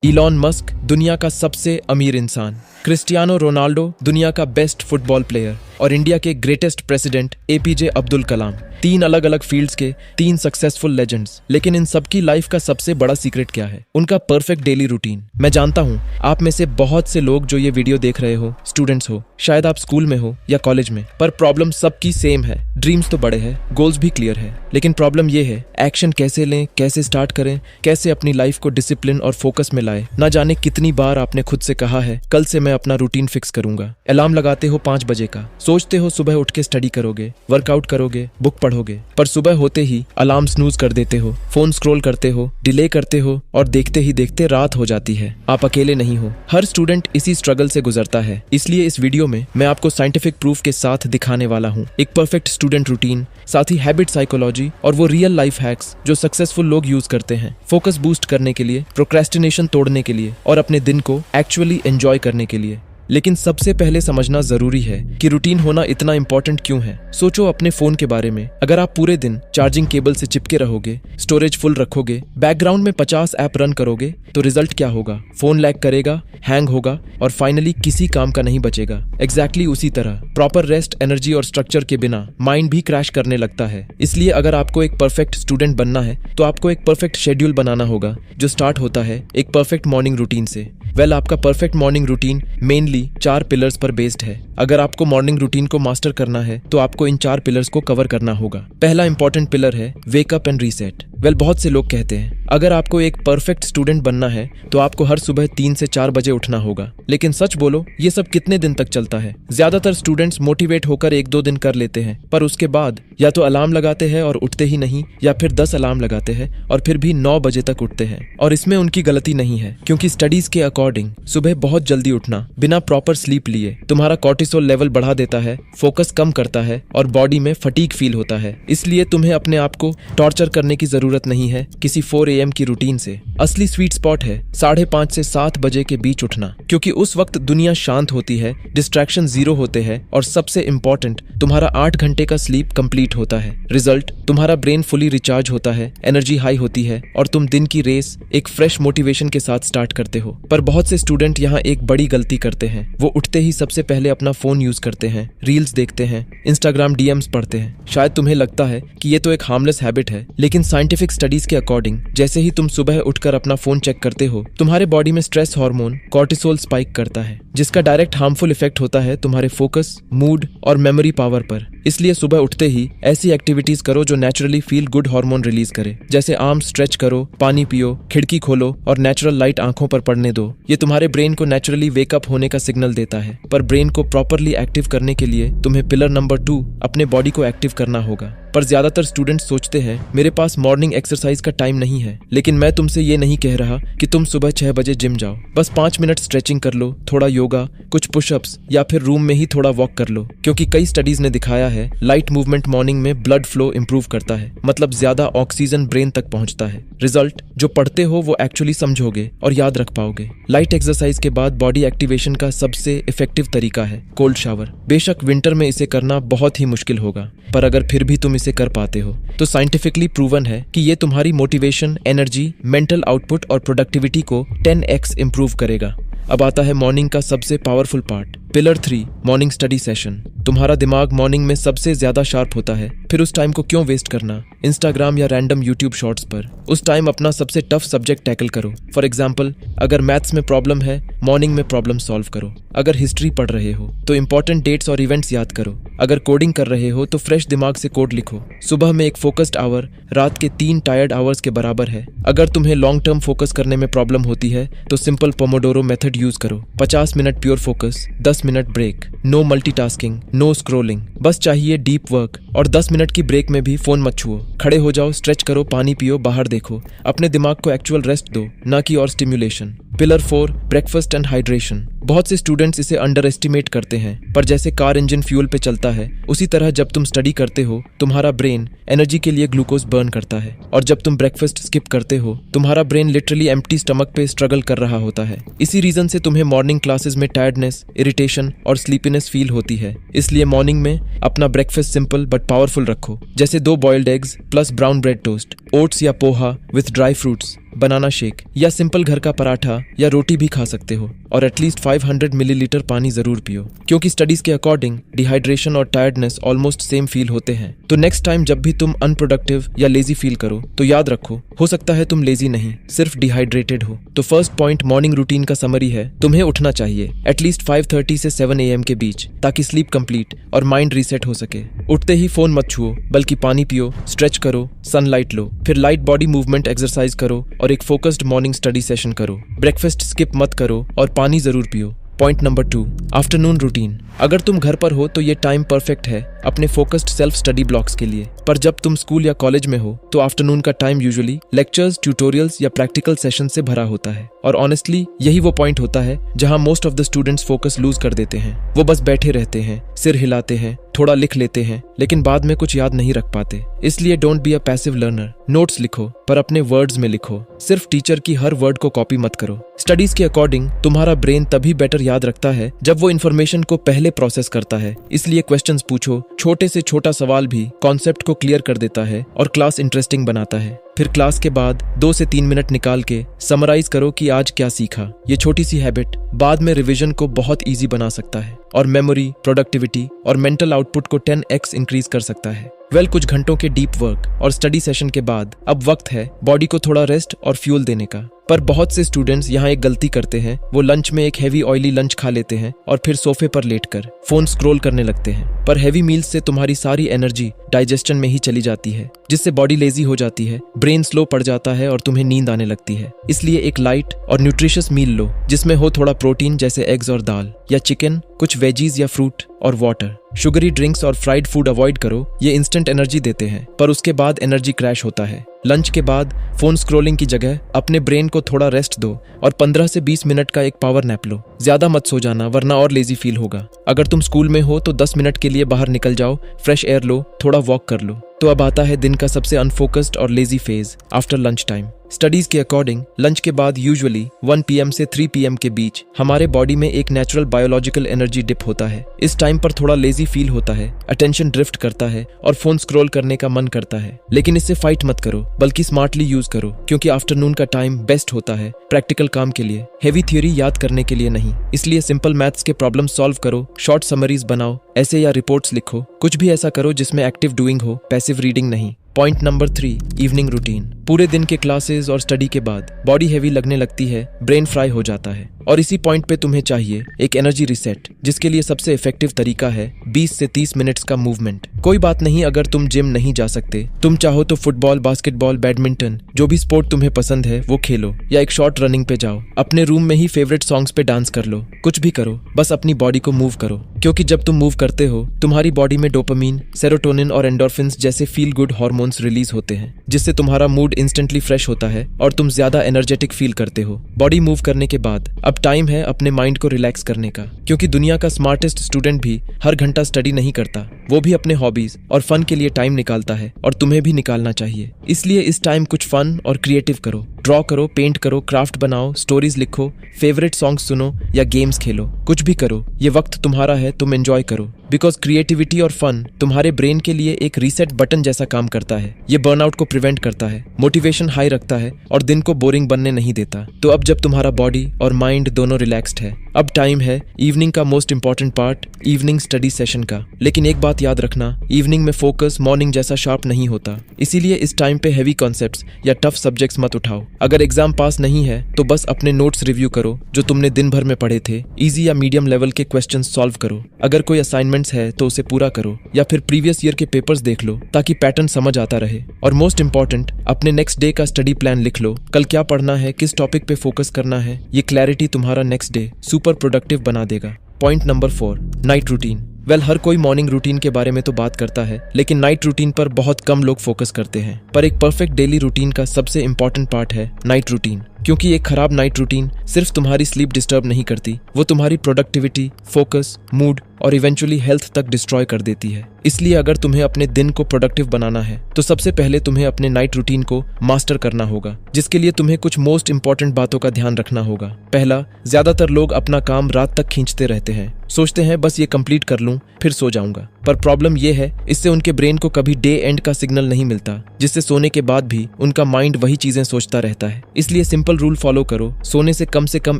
Elon Musk दुनिया का सबसे अमीर इंसान, क्रिस्टियानो रोनाल्डो दुनिया का बेस्ट फुटबॉल प्लेयर और इंडिया के greatest president APJ Abdul Kalam. 3 अलग अलग फील्ड्स के 3 सक्सेसफुल लेजेंड्स। लेकिन इन सबकी लाइफ का सबसे बड़ा सीक्रेट क्या है? उनका परफेक्ट डेली रूटीन। मैं जानता हूँ आप में से बहुत से लोग जो ये वीडियो देख रहे हो स्टूडेंट्स हो, शायद आप स्कूल में हो या कॉलेज में, पर प्रॉब्लम सबकी सेम है। ड्रीम्स तो बड़े हैं, गोल्स भी क्लियर है, लेकिन प्रॉब्लम ये है एक्शन कैसे लें, कैसे स्टार्ट करें, कैसे अपनी लाइफ को डिसिप्लिन और फोकस में लाए। ना जाने कितनी बार आपने खुद से कहा है कल से मैं अपना रूटीन फिक्स करूंगा। अलार्म लगाते हो 5 बजे का, सोचते हो सुबह उठ के स्टडी करोगे, वर्कआउट करोगे, बुक पढ़ोगे, पर सुबह होते ही अलार्म स्नूज कर देते हो, फोन स्क्रॉल करते हो, डिले करते हो और देखते ही देखते रात हो जाती है। आप अकेले नहीं हो, हर स्टूडेंट इसी स्ट्रगल से गुजरता है। इसलिए इस वीडियो में मैं आपको साइंटिफिक प्रूफ के साथ दिखाने वाला हूँ एक परफेक्ट स्टूडेंट रूटीन, साथ ही हैबिट साइकोलॉजी और वो रियल लाइफ हैक्स जो सक्सेसफुल लोग यूज करते हैं फोकस बूस्ट करने के लिए, प्रोक्रेस्टिनेशन तोड़ने के लिए और अपने दिन को एक्चुअली एंजॉय करने के लिए। लेकिन सबसे पहले समझना जरूरी है कि रूटीन होना इतना इंपॉर्टेंट क्यों है। सोचो अपने फोन के बारे में। अगर आप पूरे दिन चार्जिंग केबल से चिपके रहोगे, स्टोरेज फुल रखोगे, बैकग्राउंड में 50 ऐप रन करोगे, तो रिजल्ट क्या होगा? फोन लैग करेगा, हैंग होगा और फाइनली किसी काम का नहीं बचेगा। एग्जैक्टली उसी तरह प्रॉपर रेस्ट, एनर्जी और स्ट्रक्चर के बिना माइंड भी क्रैश करने लगता है। इसलिए अगर आपको एक परफेक्ट स्टूडेंट बनना है तो आपको एक परफेक्ट शेड्यूल बनाना होगा जो स्टार्ट होता है एक परफेक्ट मॉर्निंग रूटीन से। आपका perfect morning routine mainly 4 pillars पर बेस्ड है। अगर आपको मॉर्निंग रूटीन को मास्टर करना है तो आपको इन 4 पिलर्स को कवर करना होगा। पहला इंपॉर्टेंट पिलर है वेक अप एंड रीसेट। बहुत से लोग कहते हैं अगर आपको एक परफेक्ट स्टूडेंट बनना है तो आपको हर सुबह 3 से 4 बजे उठना होगा। लेकिन सच बोलो, ये सब कितने दिन तक चलता है? ज्यादातर स्टूडेंट्स मोटिवेट होकर 1-2 दिन कर लेते हैं, पर उसके बाद या तो अलार्म लगाते हैं और उठते ही नहीं, या फिर 10 अलार्म लगाते हैं और फिर भी 9 बजे तक उठते हैं। और इसमें उनकी गलती नहीं है, क्योंकि स्टडीज के अकॉर्डिंग सुबह बहुत जल्दी उठना बिना प्रॉपर स्लीप लिए तुम्हारा कॉर्टिसोल लेवल बढ़ा देता है, फोकस कम करता है और बॉडी में फटीग फील होता है। इसलिए तुम्हें अपने आप को टॉर्चर करने की जरूरत नहीं है किसी 4 AM की रूटीन से। असली स्वीट स्पॉट है 5:30 से 7 बजे के बीच उठना, क्योंकि उस वक्त दुनिया शांत होती है, डिस्ट्रैक्शन 0 होते हैं और सबसे इंपॉर्टेंट तुम्हारा 8 घंटे का स्लीप कंप्लीट होता है। रिजल्ट, तुम्हारा ब्रेन फुली रिचार्ज होता है, एनर्जी हाई होती है और तुम दिन की रेस एक फ्रेश मोटिवेशन के साथ स्टार्ट करते हो। पर बहुत से स्टूडेंट यहाँ एक बड़ी गलती करते हैं। वो उठते ही सबसे पहले अपना फोन यूज करते हैं, रील्स देखते हैं, इंस्टाग्राम DMs पढ़ते हैं। शायद तुम्हें लगता है कि ये तो एक हार्मलेस हैबिट है, लेकिन साइंटिफिक स्टडीज के अकॉर्डिंग जैसे ही तुम सुबह उठकर अपना फोन चेक करते हो, तुम्हारे बॉडी में स्ट्रेस हार्मोन कॉर्टिसोल स्पाइक करता है, जिसका डायरेक्ट हार्मफुल इफेक्ट होता है तुम्हारे फोकस, मूड और मेमोरी पावर पर। इसलिए सुबह उठते ही ऐसी एक्टिविटीज करो जो naturally feel good hormone release करे, जैसे आर्म स्ट्रेच करो, पानी पियो, खिड़की खोलो और नेचुरल लाइट आंखों पर पड़ने दो। ये तुम्हारे ब्रेन को नेचुरली वेकअप होने का सिग्नल देता है। पर ब्रेन को प्रॉपरली एक्टिव करने के लिए तुम्हें पिलर नंबर 2 अपने बॉडी को एक्टिव करना होगा। पर ज्यादातर स्टूडेंट्स सोचते हैं मेरे पास मॉर्निंग एक्सरसाइज का टाइम नहीं है। लेकिन मैं तुमसे ये नहीं कह रहा कि तुम सुबह 6 बजे जिम जाओ। बस 5 मिनट स्ट्रेचिंग कर लो, थोड़ा योगा, कुछ पुशअप्स या फिर रूम में ही थोड़ा वॉक कर लो, क्योंकि कई स्टडीज ने दिखाया है लाइट मूवमेंट मॉर्निंग में ब्लड फ्लो इंप्रूव करता है, मतलब ज्यादा ऑक्सीजन ब्रेन तक पहुंचता है। रिजल्ट, जो पढ़ते हो वो एक्चुअली समझोगे और याद रख पाओगे। लाइट एक्सरसाइज के बाद बॉडी एक्टिवेशन का सबसे इफेक्टिव तरीका है कोल्ड शावर। बेशक विंटर में इसे करना बहुत ही मुश्किल होगा, पर अगर फिर भी तुम इसे कर पाते हो तो साइंटिफिकली प्रूवन है कि ये तुम्हारी मोटिवेशन, एनर्जी, मेंटल आउटपुट और प्रोडक्टिविटी को 10x इंप्रूव करेगा। अब आता है मॉर्निंग का सबसे powerful part, pillar 3 morning study session. तुम्हारा दिमाग मॉर्निंग में सबसे ज्यादा शार्प होता है, फिर उस टाइम को क्यों वेस्ट करना इंस्टाग्राम या रैंडम यूट्यूब शॉर्ट्स पर? उस टाइम अपना सबसे टफ सब्जेक्ट टैकल करो। फॉर एग्जाम्पल, अगर मैथ्स में प्रॉब्लम है, मॉर्निंग में प्रॉब्लम सॉल्व करो। अगर हिस्ट्री पढ़ रहे हो तो इंपॉर्टेंट डेट्स और इवेंट्स याद करो। अगर कोडिंग कर रहे हो तो फ्रेश दिमाग से कोड लिखो। सुबह में एक फोकस्ड आवर रात के 3 टायर्ड आवर्स के बराबर है। अगर तुम्हें लॉन्ग टर्म फोकस करने में प्रॉब्लम होती है तो सिंपल पोमोडोरो मेथड यूज करो। 50 minute pure focus, 10 minute break, no multitasking, no scrolling, बस चाहिए डीप वर्क। और 10 मिनट की ब्रेक में भी फोन मत छुओ। खड़े हो जाओ, स्ट्रेच करो, पानी पियो, बाहर देखो। अपने दिमाग को एक्चुअल रेस्ट दो, ना कि और stimulation. Pillar 4 breakfast and hydration. बहुत से स्टूडेंट्स इसे अंडर एस्टिमेट करते हैं, पर जैसे कार इंजन फ्यूल पे चलता है उसी तरह जब तुम स्टडी करते हो तुम्हारा ब्रेन एनर्जी के लिए ग्लूकोज बर्न करता है, और जब तुम ब्रेकफास्ट स्किप करते हो तुम्हारा ब्रेन लिटरली एम्प्टी स्टमक पे स्ट्रगल कर रहा होता है। इसी रीजन से तुम्हें मॉर्निंग क्लासेस में टायर्डनेस, इरिटेशन और स्लीपीनेस फील होती है। इसलिए मॉर्निंग में अपना ब्रेकफास्ट सिंपल बट पावरफुल रखो, जैसे 2 boiled eggs plus brown bread toast, oats या poha with dry fruits, banana shake या सिंपल घर का पराठा या रोटी भी खा सकते हो, और एटलीस्ट 500 मिलीलीटर पानी जरूर पियो, क्योंकि स्टडीज के अकॉर्डिंग डिहाइड्रेशन और टायर्डनेस ऑलमोस्ट सेम फील होते हैं। तो नेक्स्ट टाइम जब भी तुम अनप्रोडक्टिव या लेजी फील करो तो याद रखो, हो सकता है तुम लेजी नहीं, सिर्फ डिहाइड्रेटेड हो। तो फर्स्ट पॉइंट मॉर्निंग रूटीन का समरी है, तुम्हें उठना चाहिए एटलीस्ट 5:30 से 7 AM के बीच, ताकि स्लीप कंप्लीट और माइंड रीसेट हो सके। उठते ही फोन मत छुओ, बल्कि पानी पियो, स्ट्रेच करो, सनलाइट लो, फिर लाइट बॉडी मूवमेंट एक्सरसाइज करो और एक फोकस्ड मॉर्निंग स्टडी सेशन करो। ब्रेकफास्ट स्किप मत करो और पानी जरूर पियो। Point number 2, afternoon routine. अगर तुम घर पर हो तो ये टाइम परफेक्ट है अपने फोकस्ड सेल्फ स्टडी ब्लॉक्स के लिए, पर जब तुम स्कूल या कॉलेज में हो तो आफ्टरनून का टाइम यूजुअली लेक्चर्स, ट्यूटोरियल्स या प्रैक्टिकल सेशन से भरा होता है, और ऑनेस्टली यही वो पॉइंट होता है जहां most of the students focus lose कर देते हैं। वो बस बैठे रहते हैं, सिर हिलाते हैं, थोड़ा लिख लेते हैं, लेकिन बाद में कुछ याद नहीं रख पाते। इसलिए don't be a passive learner. Notes लिखो, पर अपने वर्ड्स में लिखो, सिर्फ टीचर की हर वर्ड को कॉपी मत करो। स्टडीज के अकॉर्डिंग तुम्हारा ब्रेन तभी बेटर याद रखता है जब वो इन्फॉर्मेशन को पहले प्रोसेस करता है। इसलिए क्वेश्चंस पूछो, छोटे से छोटा सवाल भी कॉन्सेप्ट को क्लियर कर देता है और क्लास इंटरेस्टिंग बनाता है। फिर क्लास के बाद 2 से 3 मिनट निकाल के समराइज करो कि आज क्या सीखा। ये छोटी सी हैबिट बाद में रिवीजन को बहुत इजी बना सकता है और मेमोरी, प्रोडक्टिविटी और मेंटल आउटपुट को 10x इंक्रीज कर सकता है। कुछ घंटों के डीप वर्क और स्टडी सेशन के बाद अब वक्त है बॉडी को थोड़ा रेस्ट और फ्यूल देने का। पर बहुत से स्टूडेंट्स यहाँ एक गलती करते हैं, वो लंच में एक हैवी ऑयली लंच खा लेते हैं और फिर सोफे पर लेटकर फोन स्क्रॉल करने लगते हैं। पर हैवी मील्स से तुम्हारी सारी एनर्जी डाइजेशन में ही चली जाती है, जिससे बॉडी लेजी हो जाती है, ब्रेन स्लो पड़ जाता है और तुम्हें नींद आने लगती है। इसलिए एक लाइट और न्यूट्रिशियस मील लो जिसमें हो थोड़ा प्रोटीन जैसे एग्स और दाल या चिकन, कुछ वेजीज या फ्रूट और वाटर। शुगरी ड्रिंक्स और फ्राइड फूड अवॉइड करो, ये इंस्टेंट एनर्जी देते हैं पर उसके बाद एनर्जी क्रैश होता है। लंच के बाद फोन स्क्रॉलिंग की जगह अपने ब्रेन को थोड़ा रेस्ट दो और 15 से 20 मिनट का एक पावर नैप लो। ज्यादा मत सो जाना वरना और लेजी फील होगा। अगर तुम स्कूल में हो तो 10 मिनट के लिए बाहर निकल जाओ, फ्रेश एयर लो, थोड़ा वॉक कर लो। तो अब आता है दिन का सबसे अनफोकस्ड और lazy phase, after lunch time. Studies के अकॉर्डिंग लंच के बाद यूजुअली 1 PM से 3 PM के बीच हमारे बॉडी में एक नेचुरल बायोलॉजिकल एनर्जी डिप होता है। इस टाइम पर थोड़ा लेजी फील होता है, अटेंशन ड्रिफ्ट करता है और फोन स्क्रॉल करने का मन करता है, लेकिन इससे फाइट मत करो बल्कि स्मार्टली यूज करो, क्योंकि आफ्टरनून का टाइम बेस्ट होता है प्रैक्टिकल काम के लिए, हेवी थ्योरी याद करने के लिए नहीं। इसलिए सिंपल मैथ्स के प्रॉब्लम सॉल्व करो, शॉर्ट समरीज बनाओ, ऐसे या रिपोर्ट्स लिखो, कुछ भी ऐसा करो जिसमें एक्टिव डूइंग हो, पैसिव रीडिंग नहीं। Point number 3, evening routine. पूरे दिन के क्लासेस और स्टडी के बाद बॉडी हेवी लगने लगती है, ब्रेन फ्राई हो जाता है, और इसी पॉइंट पे तुम्हें चाहिए एक एनर्जी रिसेट, जिसके लिए सबसे इफेक्टिव तरीका है 20 से 30 मिनट्स का मूवमेंट। कोई बात नहीं अगर तुम जिम नहीं जा सकते, तुम चाहो तो फुटबॉल, बास्केटबॉल, बैडमिंटन, जो भी स्पोर्ट तुम्हें पसंद है वो खेलो, या एक शॉर्ट रनिंग पे जाओ। अपने रूम में ही फेवरेट सॉन्ग्स पे डांस कर लो, कुछ भी करो, बस अपनी बॉडी को मूव करो, क्योंकि जब तुम मूव करते हो तुम्हारी बॉडी में डोपामीन, सेरोटोनिन और एंडोर्फिन्स जैसे फील गुड हार्मोन्स रिलीज होते हैं, जिससे तुम्हारा मूड इंस्टेंटली फ्रेश होता है और तुम ज्यादा एनर्जेटिक फील करते हो। बॉडी मूव करने के बाद अब टाइम है अपने माइंड को रिलैक्स करने का, क्योंकि दुनिया का स्मार्टेस्ट स्टूडेंट भी हर घंटा स्टडी नहीं करता, वो भी अपने हॉबीज और फन के लिए टाइम निकालता है, और तुम्हें भी निकालना चाहिए। इसलिए इस टाइम कुछ फन और क्रिएटिव करो, ड्रॉ करो, पेंट करो, क्राफ्ट बनाओ, स्टोरीज लिखो, फेवरेट सॉन्ग्स सुनो या गेम्स खेलो, कुछ भी करो। ये वक्त तुम्हारा है, तुम एंजॉय करो, बिकॉज क्रिएटिविटी और फन तुम्हारे ब्रेन के लिए एक रीसेट बटन जैसा काम करता है। ये बर्नआउट को प्रिवेंट करता है, मोटिवेशन हाई रखता है और दिन को बोरिंग बनने नहीं देता। तो अब जब तुम्हारा बॉडी और माइंड दोनों रिलैक्स्ड है, अब टाइम है इवनिंग का most important part, evening study session का। लेकिन एक बात याद रखना, इवनिंग में फोकस मॉर्निंग जैसा शार्प नहीं होता, इसीलिए इस टाइम पे हेवी कॉन्सेप्ट्स या टफ सब्जेक्ट्स मत उठाओ। अगर एग्जाम पास नहीं है तो बस अपने नोट्स रिव्यू करो जो तुमने दिन भर में पढ़े थे, इजी या मीडियम लेवल के क्वेश्चंस सॉल्व करो। अगर कोई असाइनमेंट्स है तो उसे पूरा करो, या फिर प्रीवियस ईयर के पेपर्स देख लो ताकि पैटर्न समझ आता रहे। और मोस्ट इंपॉर्टेंट, अपने नेक्स्ट डे का स्टडी प्लान लिख लो, कल क्या पढ़ना है, किस टॉपिक पे फोकस करना है। ये क्लैरिटी तुम्हारा नेक्स्ट डे सुपर प्रोडक्टिव बना देगा। Point number 4, night routine. हर कोई मॉर्निंग रूटीन के बारे में तो बात करता है, लेकिन नाइट रूटीन पर बहुत कम लोग फोकस करते हैं। पर एक परफेक्ट डेली रूटीन का सबसे इंपॉर्टेंट पार्ट है नाइट रूटीन, क्योंकि एक खराब नाइट रूटीन सिर्फ तुम्हारी स्लीप डिस्टर्ब नहीं करती, वो तुम्हारी प्रोडक्टिविटी, फोकस, मूड और इवेंचुअली हेल्थ तक डिस्ट्रॉय कर देती है। इसलिए अगर तुम्हें अपने दिन को प्रोडक्टिव बनाना है तो सबसे पहले तुम्हें अपने नाइट रूटीन को मास्टर करना होगा, जिसके लिए तुम्हें कुछ मोस्ट इंपॉर्टेंट बातों का ध्यान रखना होगा। पहला, ज्यादातर लोग अपना काम रात तक खींचते रहते हैं, सोचते हैं बस ये कंप्लीट कर लूं फिर सो जाऊंगा। पर प्रॉब्लम ये है, इससे उनके ब्रेन को कभी डे एंड का सिग्नल नहीं मिलता, जिससे सोने के बाद भी उनका माइंड वही चीजें सोचता रहता है। इसलिए सिंपल रूल फॉलो करो, सोने से कम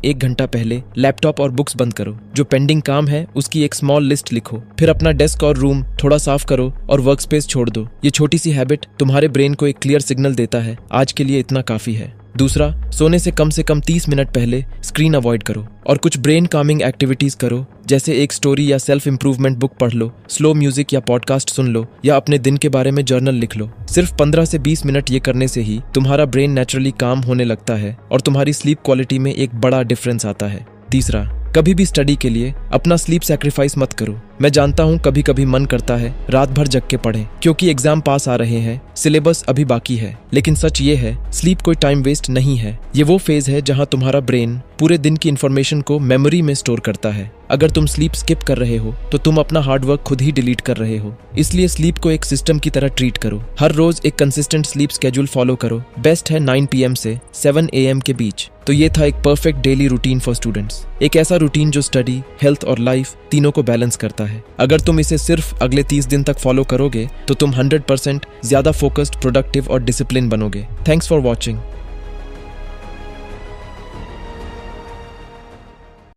1 घंटा पहले लैपटॉप और बुक्स बंद करो। जो पेंडिंग काम है उसकी एक स्मॉल लिस्ट लिखो, फिर अपना डेस्क और रूम थोड़ा साफ करो और वर्क स्पेस छोड़ दो। ये छोटी सी हैबिट तुम्हारे ब्रेन को एक क्लियर सिग्नल देता है, आज के लिए इतना काफी है। दूसरा, सोने से कम 30 मिनट पहले स्क्रीन अवॉइड करो और कुछ ब्रेन कामिंग एक्टिविटीज करो, जैसे एक स्टोरी या सेल्फ इंप्रूवमेंट बुक पढ़ लो, स्लो म्यूजिक या पॉडकास्ट सुन लो, या अपने दिन के बारे में जर्नल लिख लो। सिर्फ 15 से 20 मिनट ये करने से ही तुम्हारा ब्रेन नेचुरली काम होने लगता है और तुम्हारी स्लीप क्वालिटी में एक बड़ा डिफरेंस आता है। तीसरा, कभी भी स्टडी के लिए अपना स्लीप सैक्रिफाइस मत करो। मैं जानता हूँ कभी कभी मन करता है रात भर जग के पढ़ें, क्योंकि एग्जाम पास आ रहे हैं, सिलेबस अभी बाकी है, लेकिन सच ये है, स्लीप कोई टाइम वेस्ट नहीं है। ये वो फेज है जहाँ तुम्हारा ब्रेन पूरे दिन की इन्फॉर्मेशन को मेमोरी में स्टोर करता है। अगर तुम स्लीप स्किप कर रहे हो तो तुम अपना हार्डवर्क खुद ही डिलीट कर रहे हो। इसलिए स्लीप को एक सिस्टम की तरह ट्रीट करो। हर रोज एक कंसिस्टेंट स्लीप स्केड्यूल फॉलो करो। बेस्ट है 9 PM से 7 AM के बीच। तो ये था एक perfect daily routine for students, एक ऐसा रूटीन जो स्टडी, हेल्थ और लाइफ तीनों को बैलेंस करता है। अगर तुम इसे सिर्फ अगले 30 दिन तक फॉलो करोगे तो तुम 100% ज्यादा फोकस्ड, प्रोडक्टिव और डिसिप्लिन बनोगे। Thanks for watching.